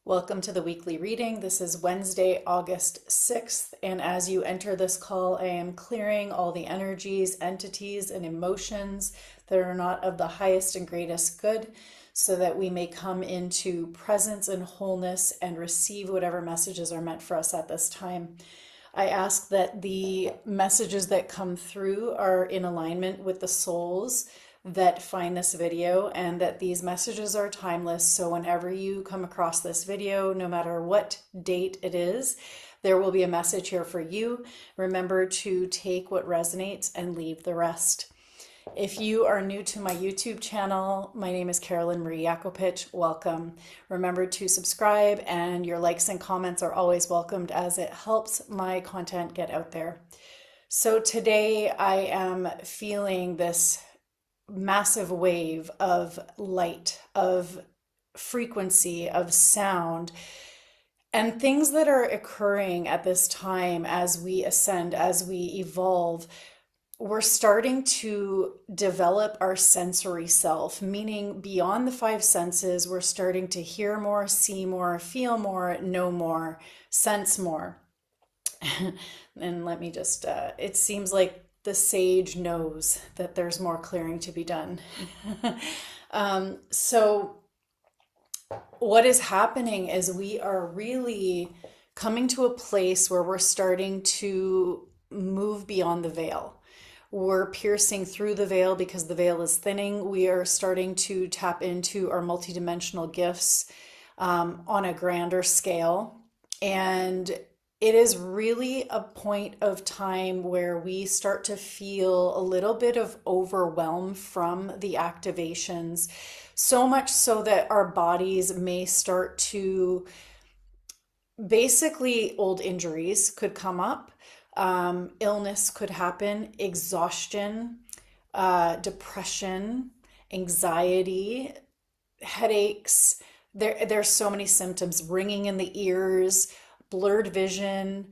Welcome to the weekly reading. This is Wednesday, August 6th, and as you enter this call, I am clearing all the energies, entities, and emotions that are not of the highest and greatest good, so that we may come into presence and wholeness and receive whatever messages are meant for us at this time. I ask that the messages that come through are in alignment with the souls that find this video, and that these messages are timeless. So whenever you come across this video, no matter what date it is, there will be a message here for you. Remember to take what resonates and leave the rest. If you are new to my YouTube channel, my name is Carolyn Marie Yakopich. Welcome. Remember to subscribe, and your likes and comments are always welcomed as it helps my content get out there. So today I am feeling this massive wave of light, of frequency, of sound, and things that are occurring at this time as we ascend, as we evolve. We're starting to develop our sensory self, meaning beyond the five senses, we're starting to hear more, see more, feel more, know more, sense more. And let me just, it seems like the sage knows that there's more clearing to be done. So what is happening is we are really coming to a place where we're starting to move beyond the veil. We're piercing through the veil because the veil is thinning. We are starting to tap into our multidimensional gifts on a grander scale. And it is really a point of time where we start to feel a little bit of overwhelm from the activations, so much so that our bodies may start to, basically, old injuries could come up, illness could happen, exhaustion, depression, anxiety, headaches. There's so many symptoms, ringing in the ears, blurred vision,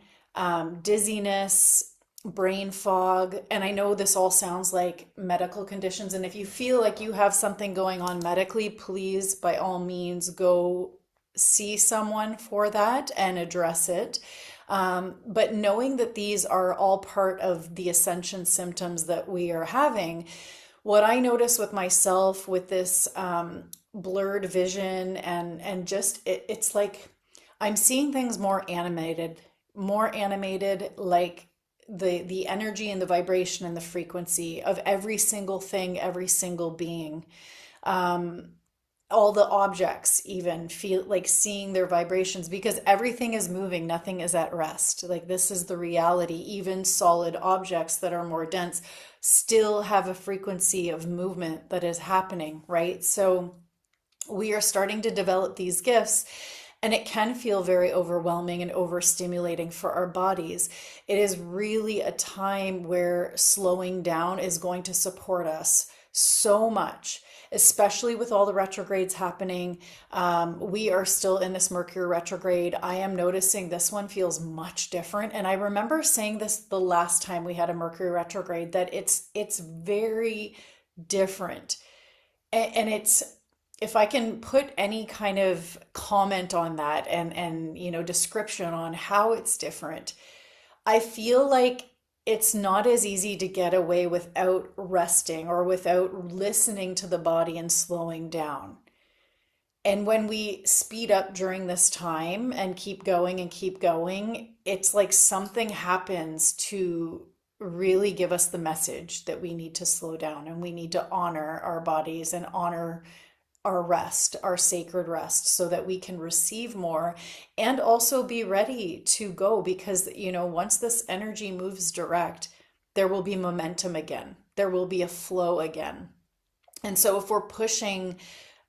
dizziness, brain fog. And I know this all sounds like medical conditions. And if you feel like you have something going on medically, please, by all means, go see someone for that and address it. But knowing that these are all part of the ascension symptoms that we are having, what I notice with myself with this blurred vision and just it's like I'm seeing things more animated, like the energy and the vibration and the frequency of every single thing, every single being. All the objects even feel like seeing their vibrations, because everything is moving, nothing is at rest. Like, this is the reality. Even solid objects that are more dense still have a frequency of movement that is happening, right? So we are starting to develop these gifts, and it can feel very overwhelming and overstimulating for our bodies. It is really a time where slowing down is going to support us so much, especially with all the retrogrades happening. We are still in this Mercury retrograde. I am noticing this one feels much different. And I remember saying this the last time we had a Mercury retrograde, that it's very different. And it's, if I can put any kind of comment on that and description on how it's different, I feel like it's not as easy to get away without resting or without listening to the body and slowing down. And when we speed up during this time and keep going, it's like something happens to really give us the message that we need to slow down, and we need to honor our bodies and honor our rest, our sacred rest, so that we can receive more and also be ready to go. Because, once this energy moves direct, there will be momentum again. There will be a flow again. And so if we're pushing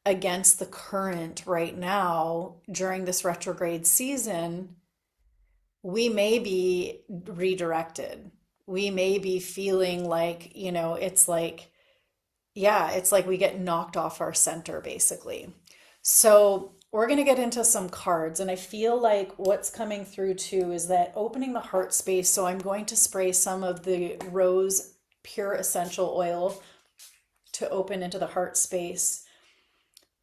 against the current right now during this retrograde season, we may be redirected. We may be feeling like, it's like, yeah, it's like we get knocked off our center, basically. So we're going to get into some cards, and I feel like what's coming through too is that opening the heart space. So I'm going to spray some of the rose pure essential oil to open into the heart space.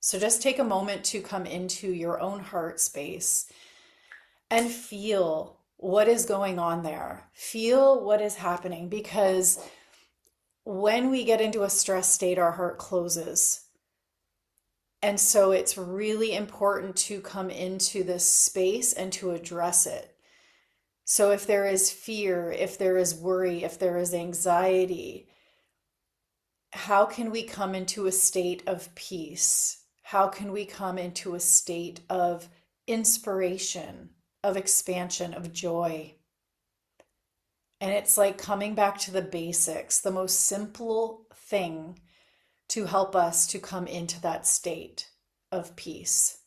So just take a moment to come into your own heart space and feel what is going on there. Feel what is happening, because when we get into a stress state, our heart closes. And so it's really important to come into this space and to address it. So if there is fear, if there is worry, if there is anxiety, how can we come into a state of peace? How can we come into a state of inspiration, of expansion, of joy? And it's like coming back to the basics, the most simple thing to help us to come into that state of peace.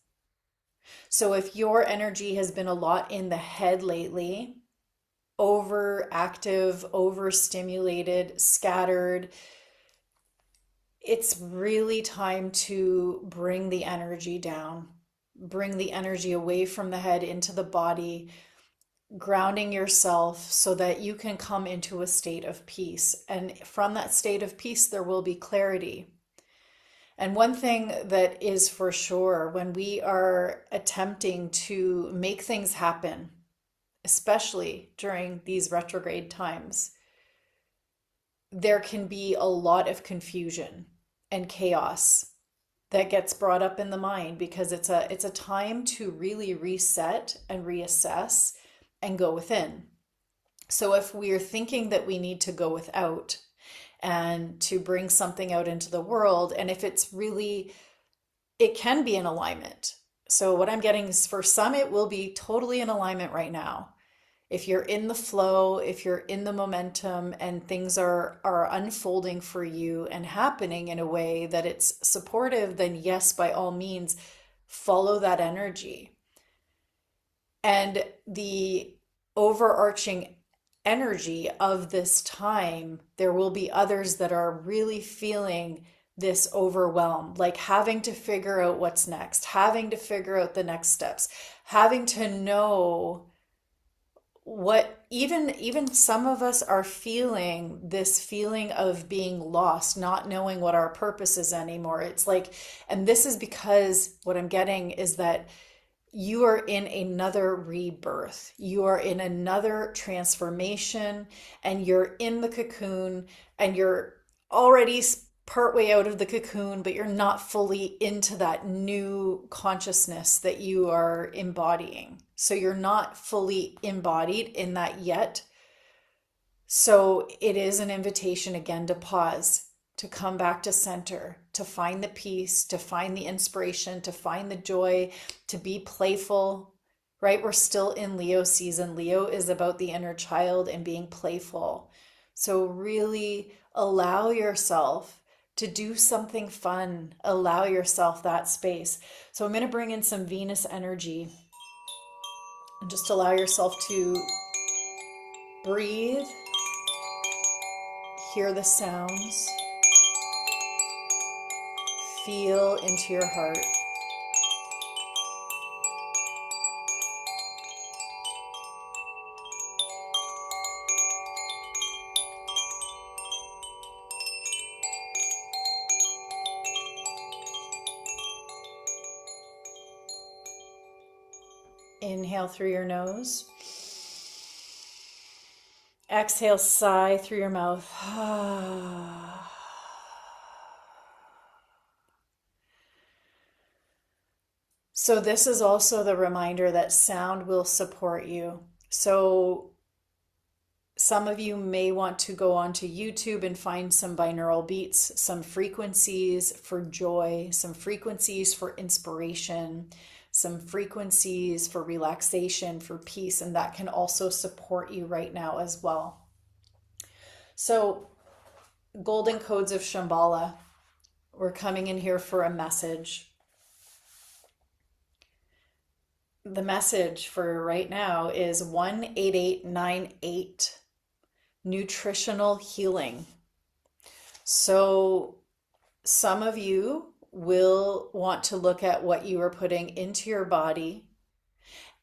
So if your energy has been a lot in the head lately, overactive, overstimulated, scattered, it's really time to bring the energy down, bring the energy away from the head into the body, grounding yourself so that you can come into a state of peace. And from that state of peace, there will be clarity. And one thing that is for sure, when we are attempting to make things happen, especially during these retrograde times, there can be a lot of confusion and chaos that gets brought up in the mind, because it's a time to really reset and reassess and go within. So if we're thinking that we need to go without and to bring something out into the world, and if it's really, it can be in alignment. So what I'm getting is, for some it will be totally in alignment right now. If you're in the flow, if you're in the momentum and things are unfolding for you and happening in a way that it's supportive, then yes, by all means, follow that energy. And the overarching energy of this time, there will be others that are really feeling this overwhelm, like having to figure out what's next, having to figure out the next steps, having to know what, even some of us are feeling this feeling of being lost, not knowing what our purpose is anymore. It's like, and this is because what I'm getting is that you are in another rebirth. You are in another transformation, and you're in the cocoon, and you're already partway out of the cocoon, but you're not fully into that new consciousness that you are embodying. So you're not fully embodied in that yet. So it is an invitation again to pause, to come back to center, to find the peace, to find the inspiration, to find the joy, to be playful, right? We're still in Leo season. Leo is about the inner child and being playful. So really allow yourself to do something fun. Allow yourself that space. So I'm going to bring in some Venus energy and just allow yourself to breathe, hear the sounds, feel into your heart. Inhale through your nose. Exhale, sigh through your mouth. So this is also the reminder that sound will support you. So some of you may want to go onto YouTube and find some binaural beats, some frequencies for joy, some frequencies for inspiration, some frequencies for relaxation, for peace, and that can also support you right now as well. So, golden codes of Shambhala, we're coming in here for a message. The message for right now is 18898, nutritional healing. So some of you will want to look at what you are putting into your body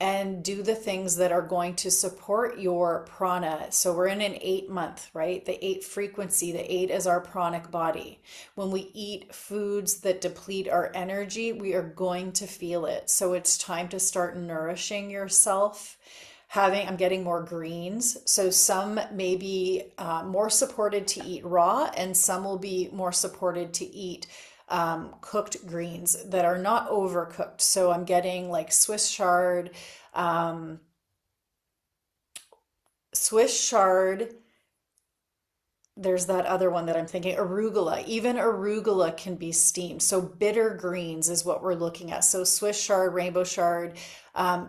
and do the things that are going to support your prana. So we're in an 8 month, right? The 8 frequency, the 8 is our pranic body. When we eat foods that deplete our energy, we are going to feel it. So it's time to start nourishing yourself. I'm getting more greens. So some may be more supported to eat raw, and some will be more supported to eat cooked greens that are not overcooked. So I'm getting like um, Swiss chard. There's that other one that I'm thinking, arugula. Even arugula can be steamed. So bitter greens is what we're looking at. So Swiss chard, rainbow chard,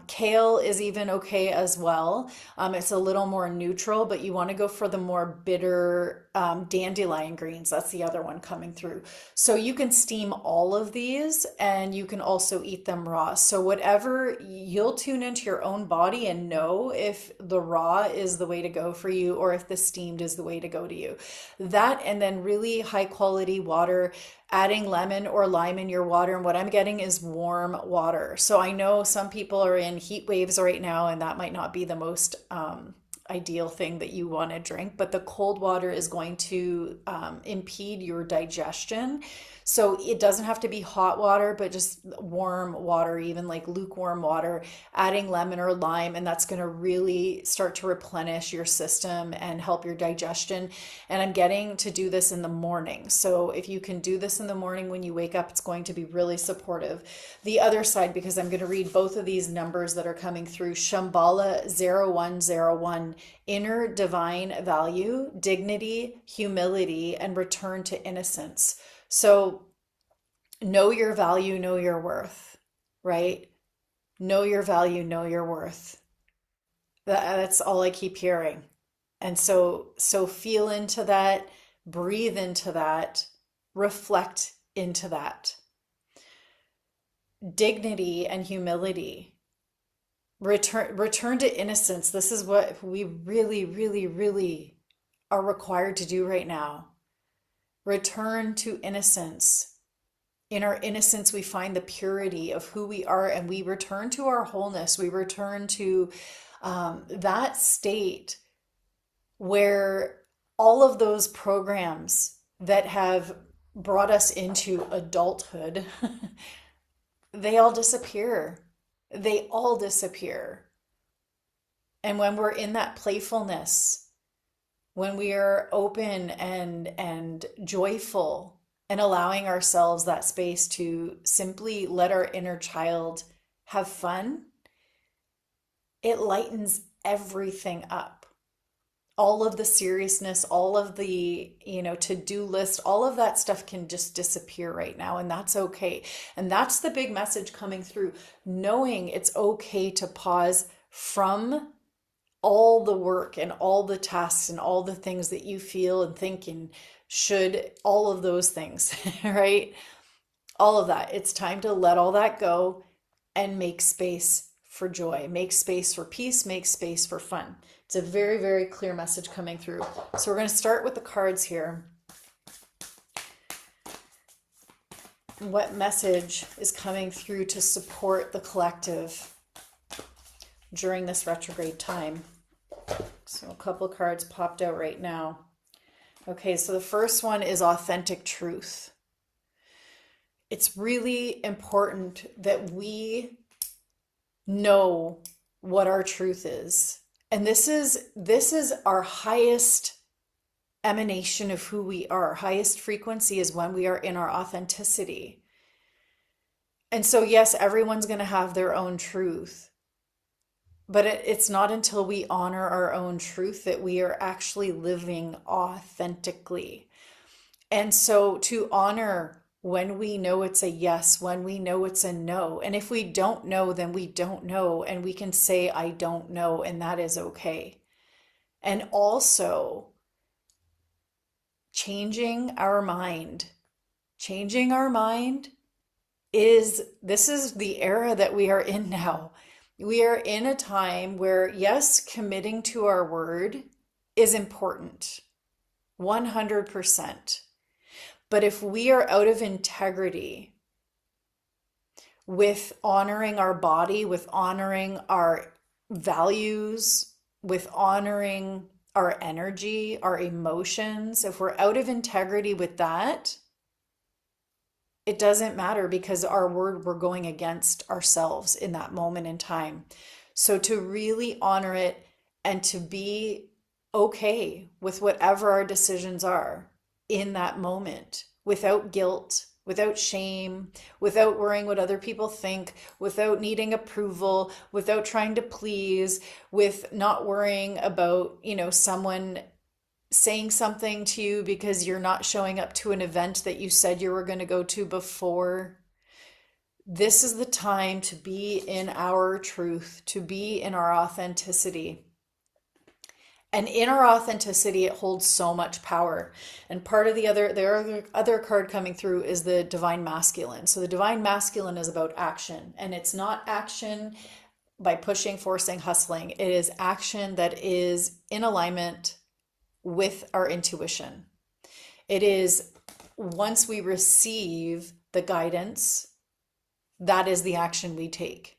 kale is even okay as well. It's a little more neutral, but you want to go for the more bitter dandelion greens. That's the other one coming through. So you can steam all of these and you can also eat them raw. So whatever, you'll tune into your own body and know if the raw is the way to go for you or if the steamed is the way to go to you. That, and then really high quality water, adding lemon or lime in your water. And what I'm getting is warm water. So I know some people are in heat waves right now, and that might not be the most ideal thing that you want to drink, but the cold water is going to impede your digestion. So it doesn't have to be hot water, but just warm water, even like lukewarm water, adding lemon or lime, and that's going to really start to replenish your system and help your digestion. And I'm getting to do this in the morning. So if you can do this in the morning when you wake up, it's going to be really supportive. The other side, because I'm going to read both of these numbers that are coming through, Shambhala 0101, inner divine value, dignity, humility, and return to innocence. So know your value, know your worth, right? Know your value, know your worth. That's all I keep hearing. And so feel into that, breathe into that, reflect into that. Dignity and humility. Return to innocence. This is what we really, really, really are required to do right now. Return to innocence. In our innocence, we find the purity of who we are, and we return to our wholeness. We return to that state where all of those programs that have brought us into adulthood, they all disappear. They all disappear. And when we're in that playfulness, when we are open and joyful and allowing ourselves that space to simply let our inner child have fun, it lightens everything up. All of the seriousness, all of the, to-do list, all of that stuff can just disappear right now, and that's okay. And that's the big message coming through, knowing it's okay to pause from all the work and all the tasks and all the things that you feel and think and should, all of those things, right? All of that. It's time to let all that go and make space for joy, make space for peace, make space for fun. It's a very, very clear message coming through. So we're going to start with the cards here. What message is coming through to support the collective during this retrograde time? So a couple cards popped out right now. Okay, so the first one is authentic truth. It's really important that we know what our truth is. And this is our highest emanation of who we are. Highest frequency is when we are in our authenticity. And so yes, everyone's going to have their own truth. But it's not until we honor our own truth that we are actually living authentically. And so to honor when we know it's a yes, when we know it's a no. And if we don't know, then we don't know. And we can say, I don't know, and that is okay. And also changing our mind. Changing our mind this is the era that we are in now. We are in a time where, yes, committing to our word is important, 100%. But if we are out of integrity, with honoring our body, with honoring our values, with honoring our energy, our emotions, if we're out of integrity with that, it doesn't matter because our word, we're going against ourselves in that moment in time. So to really honor it and to be okay with whatever our decisions are in that moment without guilt, without shame, without worrying what other people think, without needing approval, without trying to please, with not worrying about, someone saying something to you because you're not showing up to an event that you said you were going to go to before. This is the time to be in our truth, to be in our authenticity. And in our authenticity, it holds so much power. And part of the other card coming through is the divine masculine. So the divine masculine is about action, and it's not action by pushing, forcing, hustling. It is action that is in alignment with our intuition. It is once we receive the guidance, that is the action we take.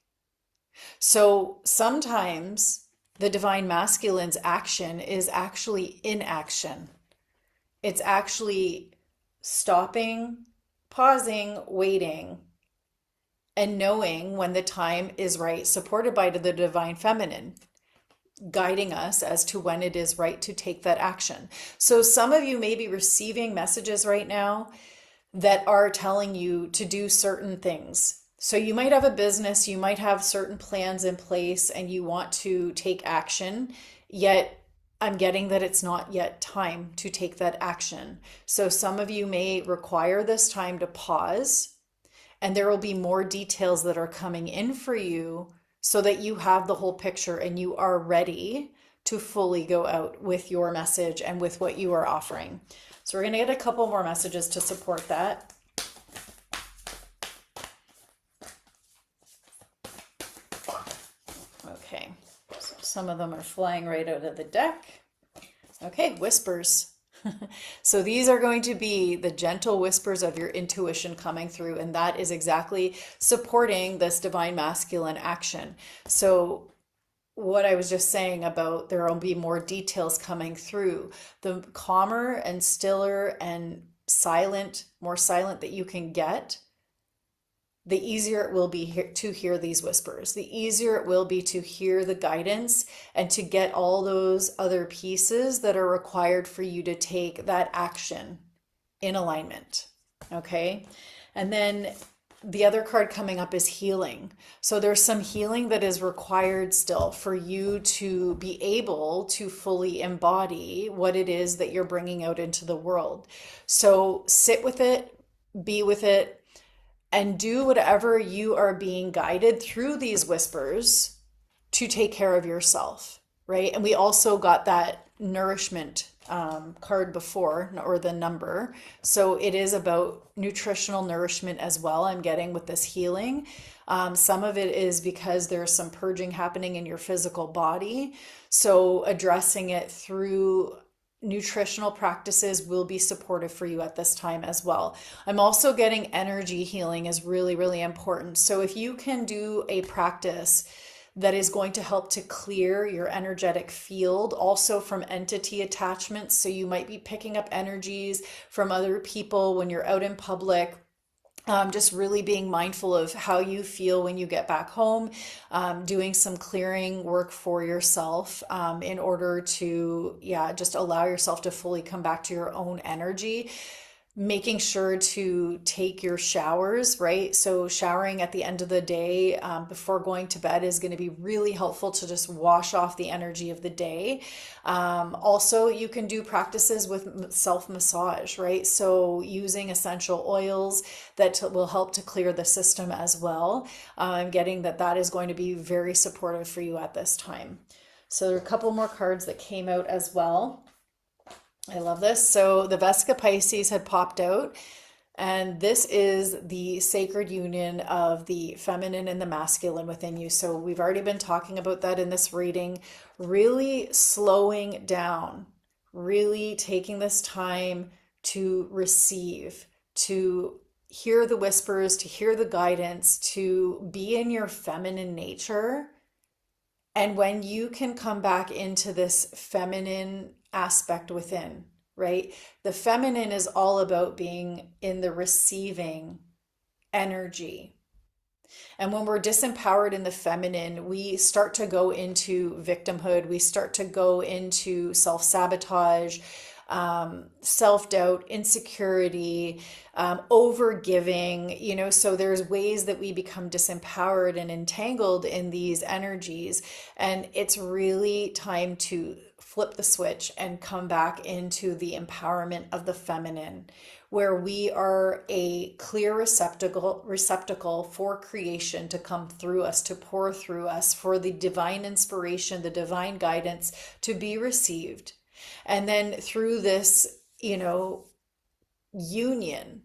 So sometimes the divine masculine's action is actually inaction. It's actually stopping, pausing, waiting, and knowing when the time is right, supported by the divine feminine, guiding us as to when it is right to take that action. So some of you may be receiving messages right now that are telling you to do certain things. So you might have a business, you might have certain plans in place and you want to take action, yet I'm getting that it's not yet time to take that action. So some of you may require this time to pause, and there will be more details that are coming in for you so that you have the whole picture and you are ready to fully go out with your message and with what you are offering. So we're going to get a couple more messages to support that. Okay, so some of them are flying right out of the deck. Okay, whispers. So these are going to be the gentle whispers of your intuition coming through, and that is exactly supporting this divine masculine action. So what I was just saying about there will be more details coming through. The calmer and stiller and silent, more silent that you can get, the easier it will be to hear these whispers. The easier it will be to hear the guidance and to get all those other pieces that are required for you to take that action in alignment. Okay. And then the other card coming up is healing. So there's some healing that is required still for you to be able to fully embody what it is that you're bringing out into the world. So sit with it, be with it, and do whatever you are being guided through these whispers to take care of yourself, right? And we also got that nourishment card before, or the number. So it is about nutritional nourishment as well, I'm getting with this healing. Some of it is because there's some purging happening in your physical body. So addressing it through nutritional practices will be supportive for you at this time as well. I'm also getting energy healing is really, really important. So if you can do a practice that is going to help to clear your energetic field, also from entity attachments. So you might be picking up energies from other people when you're out in public. Just really being mindful of how you feel when you get back home, doing some clearing work for yourself in order to, just allow yourself to fully come back to your own energy. Making sure to take your showers, right? So showering at the end of the day before going to bed is going to be really helpful to just wash off the energy of the day. Also, you can do practices with self-massage, right? So using essential oils that will help to clear the system as well. I'm getting that is going to be very supportive for you at this time. So there are a couple more cards that came out as well. I love this. So the Vesica Pisces had popped out, and this is the sacred union of the feminine and the masculine within you. So we've already been talking about that in this reading, really slowing down, really taking this time to receive, to hear the whispers, to hear the guidance, to be in your feminine nature. And when you can come back into this feminine aspect within, right? The feminine is all about being in the receiving energy. And when we're disempowered in the feminine, we start to go into victimhood. We start to go into self sabotage, self doubt, insecurity, over giving, So there's ways that we become disempowered and entangled in these energies. And it's really time to flip the switch and come back into the empowerment of the feminine, where we are a clear receptacle for creation to come through us, to pour through us, for the divine inspiration, the divine guidance to be received. And then through this, union,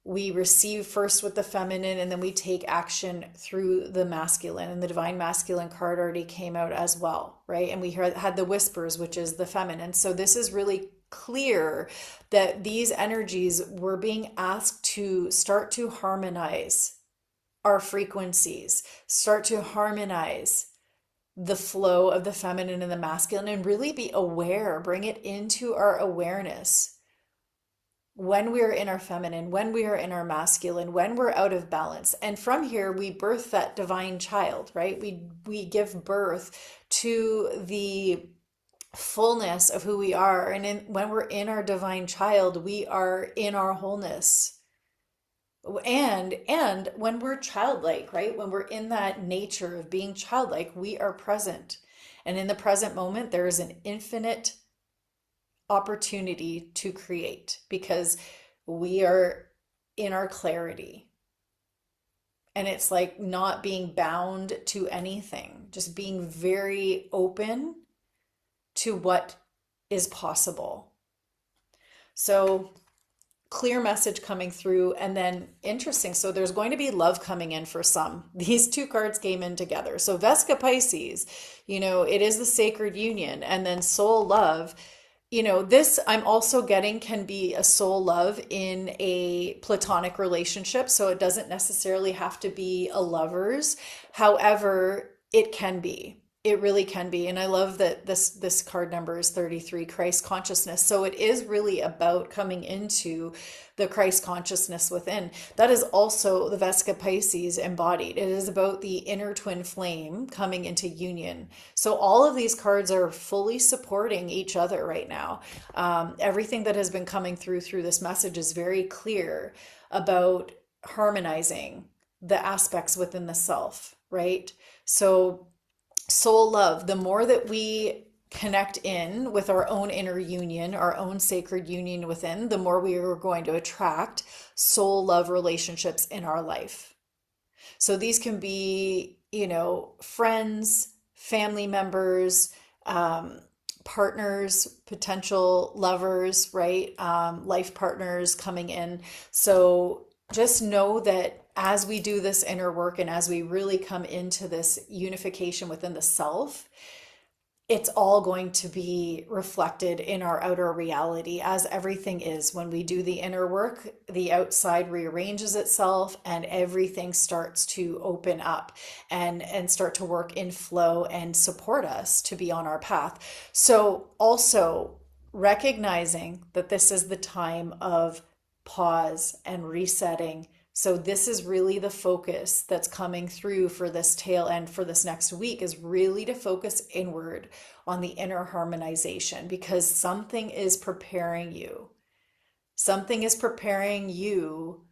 we receive first with the feminine, and then we take action through the masculine. And the divine masculine card already came out as well, right? And we had the whispers, which is the feminine. So this is really clear that these energies were being asked to start to harmonize our frequencies, start to harmonize the flow of the feminine and the masculine, and really be aware, bring it into our awareness when we're in our feminine, when we are in our masculine, when we're out of balance. And from here, we birth that divine child, right? We give birth to the fullness of who we are. And when we're in our divine child, we are in our wholeness. And when we're childlike, right? When we're in that nature of being childlike, we are present. And in the present moment, there is an infinite opportunity to create because we are in our clarity. And it's like not being bound to anything, just being very open to what is possible. So clear message coming through, and then interesting. So there's going to be love coming in for some. These two cards came in together. So Vesica Pisces, it is the sacred union, and then soul love. This I'm also getting can be a soul love in a platonic relationship. So it doesn't necessarily have to be a lover's. However, it can be. It really can be. And I love that this card number is 33, Christ consciousness. So it is really about coming into the Christ consciousness within. That is also the Vesica Pisces embodied. It is about the inner twin flame coming into union. So all of these cards are fully supporting each other right now. Everything that has been coming through this message is very clear about harmonizing the aspects within the self, right? So soul love, the more that we connect in with our own inner union, our own sacred union within, the more we are going to attract soul love relationships in our life. So these can be, friends, family members, partners, potential lovers, right? Life partners coming in. So just know that as we do this inner work and as we really come into this unification within the self, it's all going to be reflected in our outer reality, as everything is. When we do the inner work, the outside rearranges itself and everything starts to open up and start to work in flow and support us to be on our path. So also recognizing that this is the time of pause and resetting. So this is really the focus that's coming through for this tail end for this next week, is really to focus inward on the inner harmonization, because something is preparing you. Something is preparing you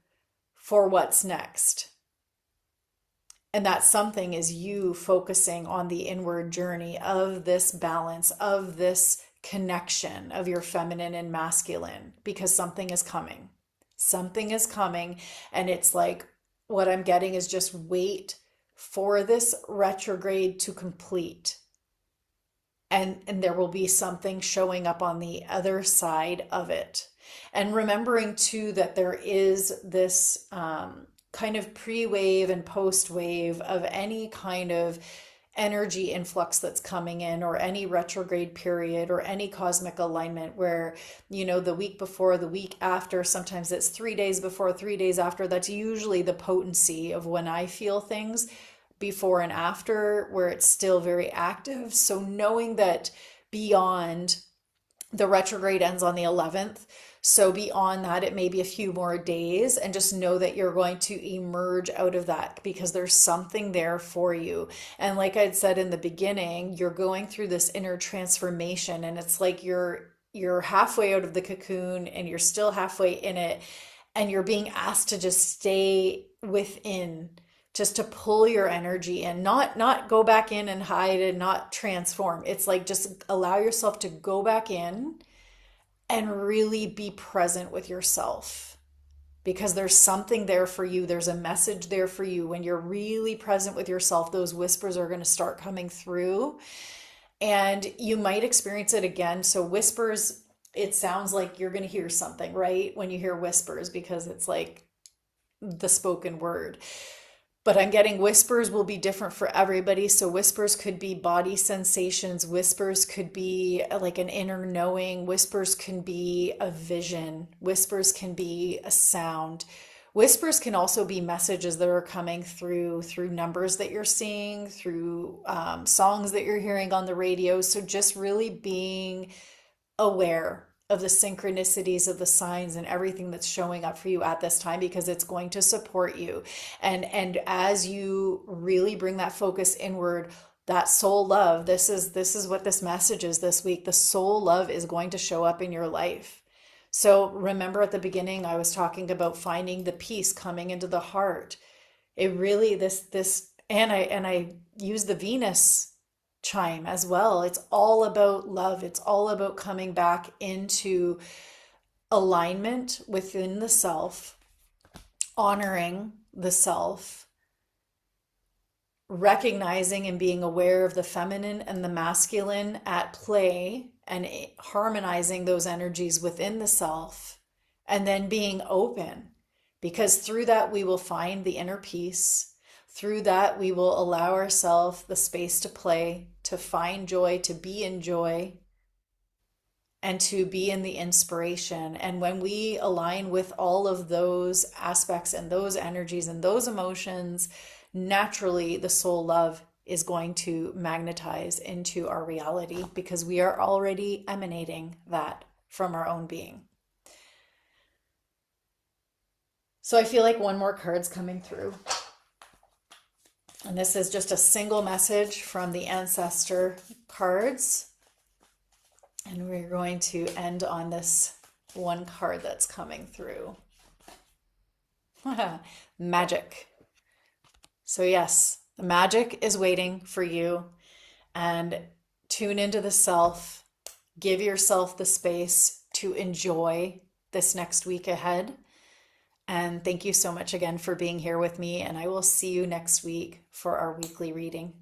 for what's next. And that something is you focusing on the inward journey of this balance, of this connection of your feminine and masculine, because something is coming. Something is coming, and it's like what I'm getting is just wait for this retrograde to complete. And there will be something showing up on the other side of it. And remembering too that there is this kind of pre-wave and post-wave of any kind of energy influx that's coming in, or any retrograde period, or any cosmic alignment where, the week before, the week after, sometimes it's 3 days before, 3 days after. That's usually the potency of when I feel things, before and after, where it's still very active. So knowing that beyond, the retrograde ends on the 11th. So beyond that, it may be a few more days, and just know that you're going to emerge out of that because there's something there for you. And like I'd said in the beginning, you're going through this inner transformation, and it's like you're halfway out of the cocoon and you're still halfway in it, and you're being asked to just stay within, just to pull your energy in, not go back in and hide and not transform. It's like just allow yourself to go back in and really be present with yourself, because there's something there for you. There's a message there for you. When you're really present with yourself, those whispers are going to start coming through, and you might experience it again. So whispers, it sounds like you're going to hear something, right? When you hear whispers, because it's like the spoken word. But I'm getting whispers will be different for everybody. So whispers could be body sensations. Whispers could be like an inner knowing. Whispers can be a vision. Whispers can be a sound. Whispers can also be messages that are coming through numbers that you're seeing, through songs that you're hearing on the radio. So just really being aware of the synchronicities of the signs and everything that's showing up for you at this time, because it's going to support you. And as you really bring that focus inward, that soul love, this is what this message is this week. The soul love is going to show up in your life. So remember at the beginning, I was talking about finding the peace coming into the heart. It really, and I use the Venus chime as well. It's all about love. It's all about coming back into alignment within the self, honoring the self, recognizing and being aware of the feminine and the masculine at play, and harmonizing those energies within the self, and then being open, because through that we will find the inner peace. Through that, we will allow ourselves the space to play, to find joy, to be in joy, and to be in the inspiration. And when we align with all of those aspects and those energies and those emotions, naturally the soul love is going to magnetize into our reality, because we are already emanating that from our own being. So I feel like one more card's coming through. And this is just a single message from the ancestor cards. And we're going to end on this one card that's coming through. Magic. So yes, the magic is waiting for you. And tune into the self. Give yourself the space to enjoy this next week ahead. And thank you so much again for being here with me. And I will see you next week for our weekly reading.